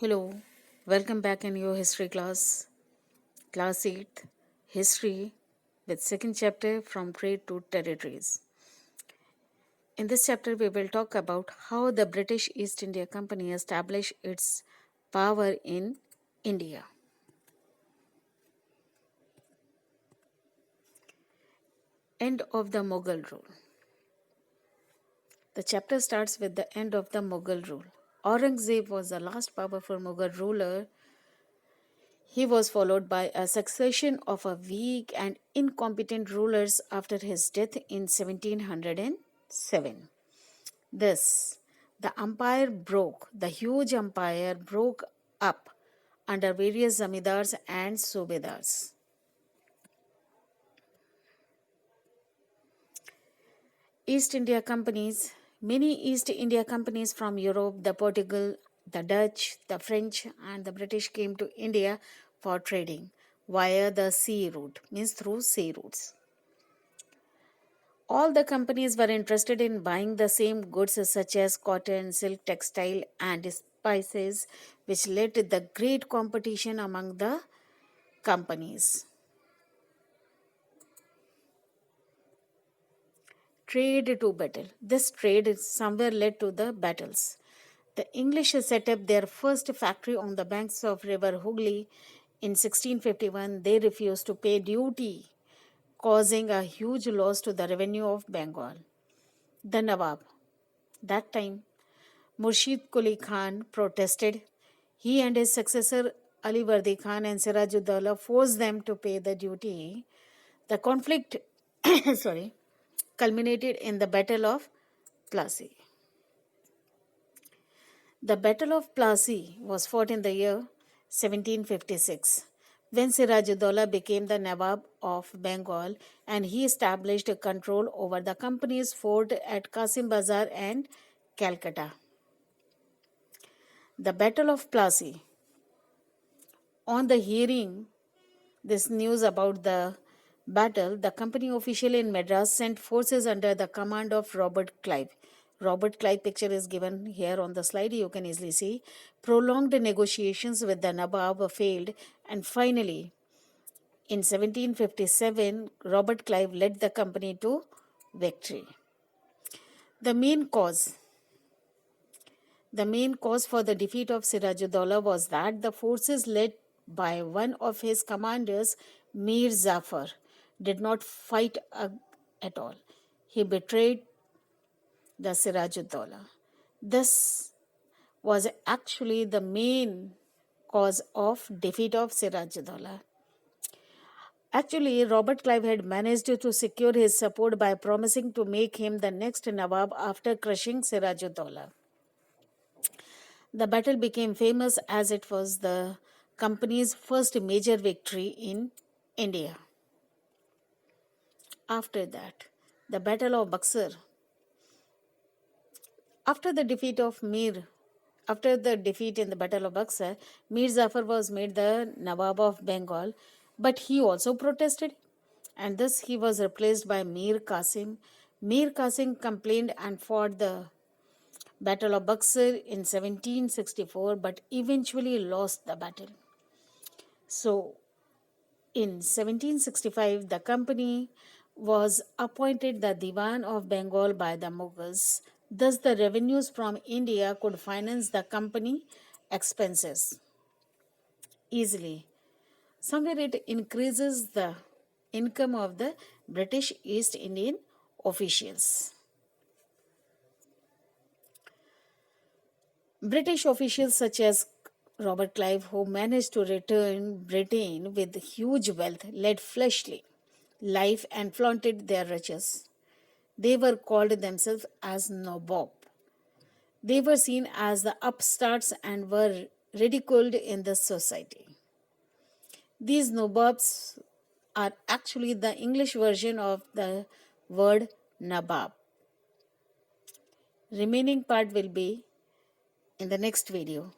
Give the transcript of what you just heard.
Hello, welcome back in your history class, class 8, history with second chapter from trade to territories. In this chapter we will talk about how the British East India Company established its power in India. End of the Mughal rule. The chapter starts with the end of the Mughal rule. Aurangzeb was the last powerful Mughal ruler. He was followed by a succession of weak and incompetent rulers after his death in 1707. The huge empire broke up under various zamindars and subedars. Many East India companies from Europe, the Portugal, the Dutch, the French, and the British came to India for trading via the sea route, means through sea routes. All the companies were interested in buying the same goods such as cotton, silk, textile, and spices, which led to the great competition among the companies. Trade to battle. This trade somewhere led to the battles. The English set up their first factory on the banks of River Hooghly in 1651. They refused to pay duty, causing a huge loss to the revenue of Bengal. The Nawab. That time, Murshid Quli Khan protested. He and his successor Ali Vardi Khan and Sirajuddaulah forced them to pay the duty. The conflict culminated in the Battle of Plassey. The Battle of Plassey was fought in the year 1756 when Sirajuddaulah became the Nawab of Bengal and he established control over the company's fort at Qasim Bazar and Calcutta. The Battle of Plassey. On the hearing this news about the battle, the company official in Madras sent forces under the command of Robert Clive. Robert Clive picture is given here on the slide. You can easily see. Prolonged negotiations with the Nawab failed, and finally, in 1757, Robert Clive led the company to victory. The main cause for the defeat of Sirajuddaulah was that the forces led by one of his commanders, Mir Zafar, did not fight at all. He betrayed the Sirajuddaulah. This was actually the main cause of defeat of Sirajuddaulah. Actually, Robert Clive had managed to secure his support by promising to make him the next Nawab after crushing Sirajuddaulah. The battle became famous as it was the company's first major victory in India. After that, the Battle of Buxar. After the defeat in the Battle of Buxar, Mir Zafar was made the Nawab of Bengal, but he also protested, and thus he was replaced by Mir Qasim. Mir Qasim complained and fought the Battle of Buxar in 1764, but eventually lost the battle. So, in 1765, the company was appointed the Diwan of Bengal by the Mughals. Thus, the revenues from India could finance the company expenses easily. Somewhere it increases the income of the British East Indian officials. British officials such as Robert Clive, who managed to return Britain with huge wealth, led fleshly life and flaunted their riches. They were called themselves as Nabob. They were seen as the upstarts and were ridiculed in the society. These Nabobs are actually the English version of the word Nabab. Remaining part will be in the next video.